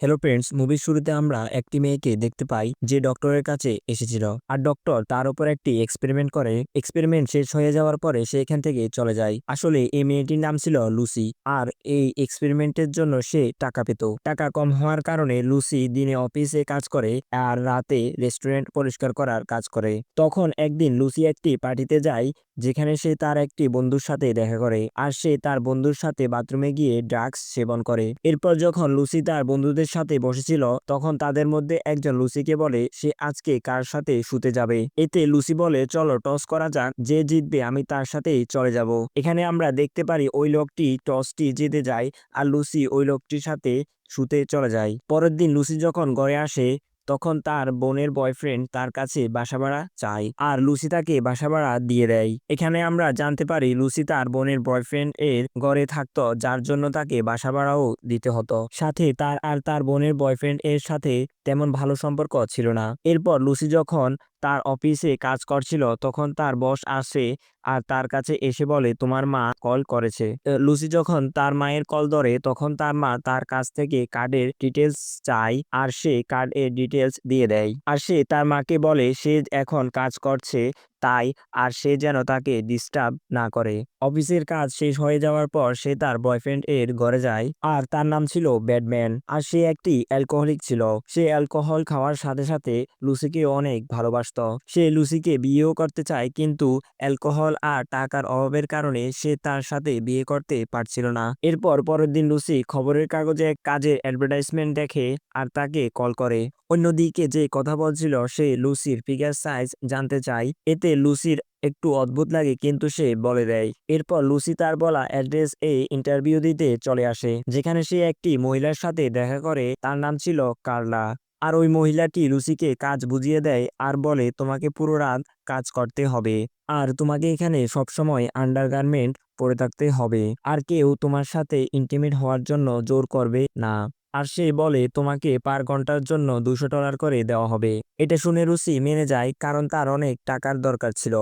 Hello friends, মুভির শুরুতে আমরা একটি মেয়েকে দেখতে পাই যে ডক্টরের কাছে এসেছিল। আর ডক্টর তার উপর একটি এক্সপেরিমেন্ট করে। এক্সপেরিমেন্ট শেষ হয়ে যাওয়ার পরে সে এখান থেকে চলে যায়। আসলে এই মেয়েটির নাম ছিল লুসি। আর এই এক্সপেরিমেন্টের জন্য সে টাকা পেত। টাকা কম হওয়ার কারণে লুসি দিনে অফিসে কাজ করে আর রাতে রেস্টুরেন্ট পরিষ্কার করার কাজ করে। তখন একদিন লুসি একটি পার্টিতে যায়, যেখানে সে তার একটি বন্ধুর সাথে দেখা করে। আর সে তার বন্ধুর সাথে বাথরুমে গিয়ে ড্রাগস সেবন করে। এরপর যখন লুসি তার বন্ধুদের সাথে বসেছিল, তখন তাদের মধ্যে একজন লুসিকে বলে সে আজকে কার সাথে শুতে যাবে। এতে লুসি বলে চলো টস করা যাক, যে জিতবে আমি তার সাথেই চলে যাব। এখানে আমরা দেখতে পারি ওই লোকটি টসটি জিতে যায় আর লুসি ওই লোকটির সাথে শুতে চলে যায়। পরের দিন লুসি যখন ঘরে আসে, তখন তার বোনের বয়ফ্রেন্ড তার কাছে বাসা ভাড়া চায় আর লুসি তাকে বাসা ভাড়া দিয়ে দেয়। এখানে আমরা জানতে পারি লুসি তার বোনের বয়ফ্রেন্ড এর ঘরে থাকতো, যার জন্য তাকে বাসা ভাড়াও দিতে হতো। সাথে তার আর তার বোনের বয়ফ্রেন্ড এর সাথে তেমন ভালো সম্পর্ক ছিল না। এরপর লুসি যখন তার অফিসে কাজ করছিল, তখন তার বস আসে আর তার কাছে এসে বলে তোমার মা কল করেছে। লুসি যখন তার মায়ের কল ধরে, তখন তার মা তার কাছ থেকে কার্ডের ডিটেলস চায় আর সে কার্ডের ডিটেলস দিয়ে দেয়। আর সে তার মাকে বলে সে এখন কাজ করছে তাই, আর সে যেন তাকে ডিস্টার্ব না করে। অফিসের কাজ শেষ হয়ে যাওয়ার পর সে তার বয়ফ্রেন্ড এর ঘরে যায় আর তার নাম ছিল ব্যাটম্যান। আর সে একটি অ্যালকোহলিক ছিল। সে অ্যালকোহল খাওয়ার সাথে সাথে লুসিকে অনেক ভালোবাসতো। সে লুসিকে বিয়েও করতে চায়, কিন্তু অ্যালকোহল আর টাকার অভাবের কারণে সে তার সাথে বিয়ে করতে পারছিল না। এরপর পরের দিন লুসি খবরের কাগজে এক কাজের অ্যাডভার্টাইজমেন্ট দেখে আর তাকে কল করে। অন্যদিকে যে কথা বলছিল সে লুসির ফিগার সাইজ জানতে চায়। এতে লুসির একটু অদ্ভুত লাগে, কিন্তু সে বলে দেয়। এরপর লুসি তার বলা অ্যাড্রেস এ ইন্টারভিউ দিতে চলে আসে, যেখানে সে একটি মহিলার সাথে দেখা করে। তার নাম ছিল কার্লা। আর ওই মহিলাটি লুসিকে কাজ বুঝিয়ে দেয় আর বলে তোমাকে পুরো রাত কাজ করতে হবে আর তোমাকে এখানে সবসময় আন্ডারগার্মেন্ট পরে থাকতে হবে আর কেউ তোমার সাথে ইন্টিমেট হওয়ার জন্য জোর করবে না। আর সে বলে তোমাকে পার ঘন্টার জন্য $200 করে দেওয়া হবে। এটা শুনে লুসি মেনে যায়, কারণ তার অনেক টাকার দরকার ছিল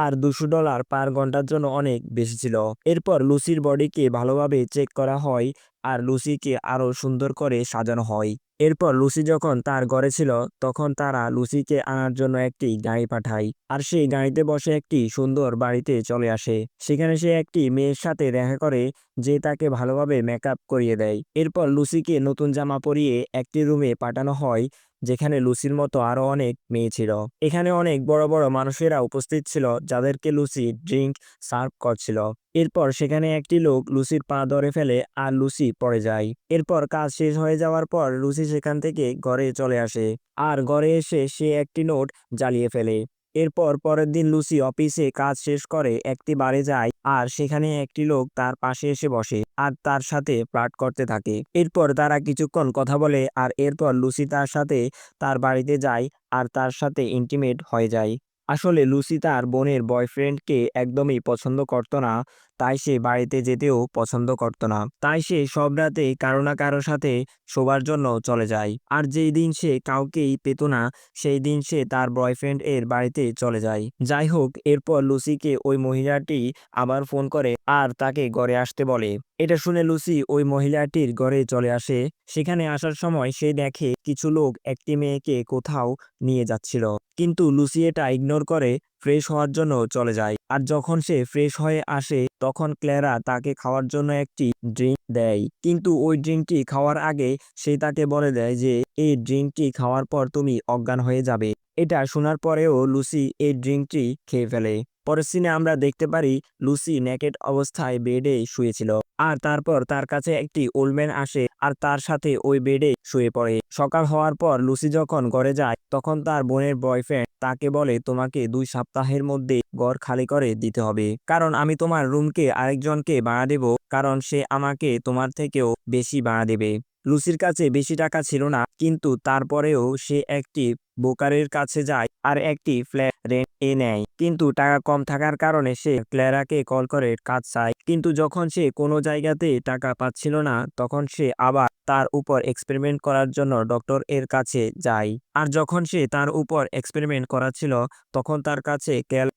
আর $200 পার ঘন্টার জন্য অনেক বেশি ছিল। এরপর লুসির বডিকে ভালোভাবে চেক করা হয় আর লুসিকে আরো সুন্দর করে সাজানো হয়। এরপর লুসি যখন তার ঘরে ছিল, তখন তারা লুসিকে আনার জন্য একটি গাড়ি পাঠায় আর সেই গাড়িতে বসে একটি সুন্দর বাড়িতে চলে আসে। সেখানে সে একটি মেয়ের সাথে দেখা করে যে তাকে ভালোভাবে মেকআপ করিয়ে দেয়। এরপর লুসিকে নতুন জামা পরিয়ে একটি রুমে পাঠানো হয়, যেখানে লুসির মতো আরো অনেক মেয়ে ছিল। এখানে অনেক বড় বড় মানুষেরা উপস্থিত ছিল, যাদেরকে লুসি ড্রিঙ্ক সার্ভ করছিল। এরপর সেখানে একটি লোক লুসির পা ধরে ফেলে আর লুসি পড়ে যায়। এরপর কাজ শেষ হয়ে যাওয়ার পর লুসি সেখান থেকে ঘরে চলে আসে আর ঘরে এসে সে একটি নোট জ্বালিয়ে ফেলে। এরপর পরের দিন লুসি অফিসে কাজ শেষ করে একটি বারে যায় আর সেখানে একটি লোক তার পাশে এসে বসে আর তার সাথে ফ্লার্ট করতে থাকে। এরপর তারা কিছুক্ষণ কথা বলে আর এরপর লুসি তার সাথে তার বাড়িতে যায় আর তার সাথে ইন্টিমেট হয়ে যায়। আসলে লুসি তার বোনের বয়ফ্রেন্ডকে একদমই পছন্দ করতো না, তাই সে বাড়িতে যেতেও পছন্দ করতো না। তাই সে সব রাতে কারো না কারো সাথে শোবার জন্য চলে যায়। আর যেই দিন সে কাউকেই পেত না, সেই দিন সে তার বয়ফ্রেন্ড এর বাড়িতে চলে যায়। যাই হোক, এরপর লুসিকে ওই মহিলাটি আবার ফোন করে আর তাকে ঘরে আসতে বলে। এটা শুনে লুসি ওই মহিলাটির ঘরে চলে আসে। সেখানে আসার সময় সে দেখে কিছু লোক একটি মেয়েকে কোথাও নিয়ে যাচ্ছিল, কিন্তু লুসি এটা ইগনোর করে ফ্রেশ হওয়ার জন্য চলে যায়। আর যখন সে ফ্রেশ হয়ে আসে, তখন ক্ল্যারা তাকে খাওয়ার জন্য একটি ড্রিঙ্ক দেয়, কিন্তু ওই ড্রিঙ্কটি খাওয়ার আগে সে তাকে বলে দেয় যে এই ড্রিঙ্কটি খাওয়ার পর তুমি অজ্ঞান হয়ে যাবে। এটা শোনার পরেও লুসি এই ড্রিঙ্কটি খেয়ে ফেলে। পরের সিনে আমরা দেখতে পারি লুসি নেকেড অবস্থায় বেডে শুয়েছিল আর তারপর তার কাছে একটি ওল্ড ম্যান আসে আর তার সাথে ওই বেডে শুয়ে পড়ে। সকাল হওয়ার পর লুসি যখন ঘরে যায়, তখন তার বোনের বয়ফ্রেন্ড তাকে বলে তোমাকে 2 সপ্তাহের মধ্যে ঘর খালি করে দিতে হবে, কারণ আমি তোমার রুমকে আরেকজনকে ভাড়া দেব, কারণ সে আমাকে তোমার থেকেও বেশি ভাড়া দেবে। লুসির কাছে বেশি টাকা ছিল না, কিন্তু তারপরেও সে একটি বোকারের কাছে যায় আর একটি ফ্ল্যাট রেন্ট নেয়। কিন্তু টাকা কম থাকার কারণে সে ক্লেরাকে কল করে কাজ চায়। কিন্তু যখন সে কোনো জায়গাতে টাকা পাচ্ছিল না তখন সে আবার তার উপর এক্সপেরিমেন্ট করার জন্য ডক্টর এর কাছে যায়। আর যখন সে তার উপর এক্সপেরিমেন্ট করাচ্ছিল তখন তার কাছে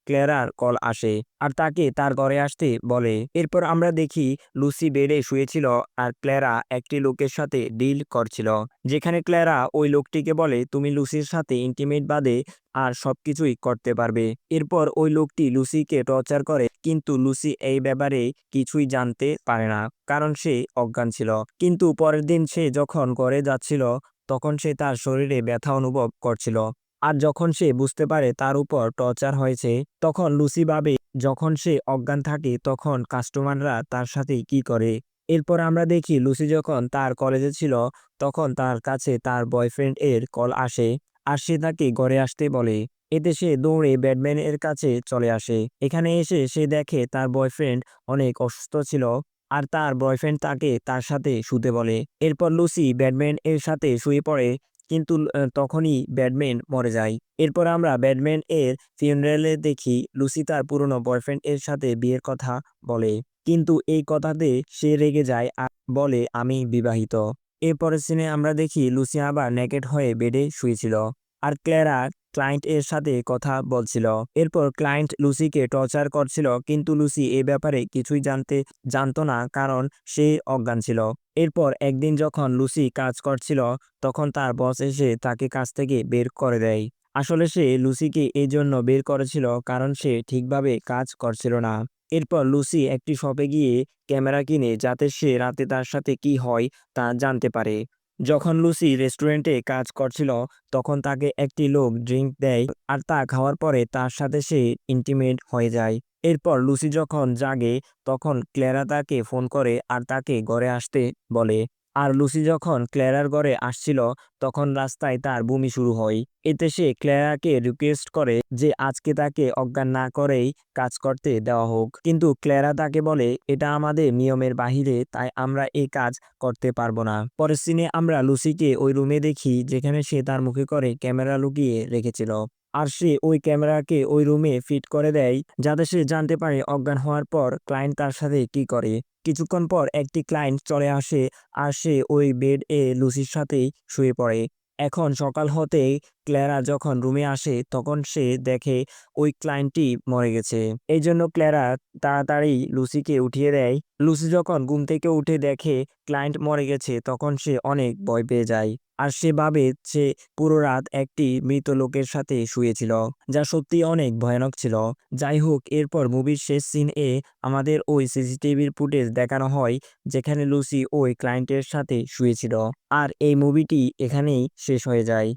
ক্লেরার কল আসে আর তাকে তার ঘরে আসতে বলে। এরপর আমরা দেখি লুসি বেডে শুয়েছিল আর ক্লেরা একটি লোকের সাথে ডিল করছিল, যেখানে ক্লেরা ওই লোকটিকে বলে তুমি লুসির সাথে ইন্টিমেট বাদে আর সবকিছুই করতে পারবে। এরপর ওই লোকটি লুসিকে টর্চার করে, কিন্তু লুসি এই ব্যাপারে কিছুই জানতে পারে না কারণ সে অজ্ঞান ছিল। কিন্তু পরের দিন সে যখন ঘরে যাচ্ছিল তখন সে তার শরীরে ব্যথা অনুভব করছিল। আর যখন সে বুঝতে পারে তার উপর টর্চার হয়েছে তখন লুসি ভাবে যখন সে অজ্ঞান থাকে তখন কাস্টমাররা তার সাথে কি করে। এরপর আমরা দেখি লুসি যখন তার কলেজে ছিল তখন তার কাছে তার বয়ফ্রেন্ড এর কল আসে আর সে তাকে ঘরে আসতে বলে। এতে সে দৌড়ে ব্যাটম্যান এর কাছে চলে আসে। এখানে এসে সে দেখে তার বয়ফ্রেন্ড অনেক অসুস্থ ছিল আর তার বয়ফ্রেন্ড তাকে তার সাথে শুতে বলে। এরপর লুসি ব্যাটম্যান এর সাথে শুয়ে পড়ে, কিন্তু তখনই ব্যাটম্যান মরে যায়। এরপর আমরা ব্যাটম্যান এর ফিউনারেলে দেখি লুসি তার পুরনো বয়ফ্রেন্ড এর সাথে বিয়ের কথা বলে, কিন্তু এই কথাতে সে রেগে যায় আর বলে আমি বিবাহিত। এরপরের সিনে আমরা দেখি লুসি আবার নেকেড হয়ে বেডে শুয়েছিল আর ক্লেরা ক্লায়েন্ট এর সাথে কথা বলছিল। এরপর ক্লায়েন্ট লুসিকে টর্চার করছিল, কিন্তু লুসি এ ব্যাপারে কিছুই জানতো না কারণ সে অজ্ঞান ছিল। এরপর একদিন যখন লুসি কাজ করছিল তখন তার বস এসে তাকে কাজ থেকে বের করে দেয়। আসলে সে লুসিকে এই জন্য বের করেছিল কারণ সে ঠিকভাবে কাজ করছিল না। এরপর লুসি একটি শপে গিয়ে ক্যামেরা কিনে যাতে সে রাতে তার সাথে কি হয় তা জানতে পারে। যখন লুসি রেস্টুরেন্টে কাজ করছিল তখন তাকে একটি লোক ড্রিঙ্ক দেয় আর তা খাওয়ার পরে তার সাথে সে ইন্টিমেট হয়ে যায়। এরপর লুসি যখন জাগে তখন ক্লেরা তাকে ফোন করে আর তাকে ঘরে আসতে বলে। আর লুসি যখন ক্লেরার ঘরে আসছিল তখন রাস্তায় তার বমি শুরু হয়। এতে সে ক্লেরাকে রিকোয়েস্ট করে যে আজকে তাকে অজ্ঞান না করেই কাজ করতে দেওয়া হোক, কিন্তু ক্লেরা তাকে বলে এটা আমাদের নিয়মের বাহিরে, তাই আমরা এই কাজ করতে পারবো না। পরের সিনে আমরা লুসিকে ওই রুমে দেখি যেখানে সে তার মুখে করে ক্যামেরা লুকিয়ে রেখেছিল। আর সে ওই ক্যামেরাকে ওই রুমে ফিট করে দেয় যাতে সে জানতে পারে অজ্ঞান হওয়ার পর ক্লায়েন্ট তার সাথে কি করে। কিছুক্ষণ পর একটি ক্লায়েন্ট চলে আসে আর সে ওই বেড এ লুসির সাথেই শুয়ে পড়ে। এখন সকাল হতেই ক্লেরা যখন রুমে আসে তখন সে দেখে ওই ক্লায়েন্টটি মরে গেছে। এই জন্য ক্লেরা তাড়াতাড়ি লুসিকে উঠিয়ে দেয়। লুসি যখন ঘুম থেকে উঠে দেখে ক্লায়েন্ট মরে গেছে তখন সে অনেক ভয় পেয়ে যায় আর সে ভাবে সে পুরো রাত একটি মৃত লোকের সাথে শুয়েছিল, যা সত্যি অনেক ভয়ানক ছিল। যাই হোক, এরপর মুভির শেষ সিন এ আমাদের ওই সিসিটিভির ফুটেজ দেখানো হয় যেখানে লুসি ওই ক্লায়েন্টের সাথে শুয়েছিল। আর এই মুভিটি এখানেই শেষ হয়ে যায়।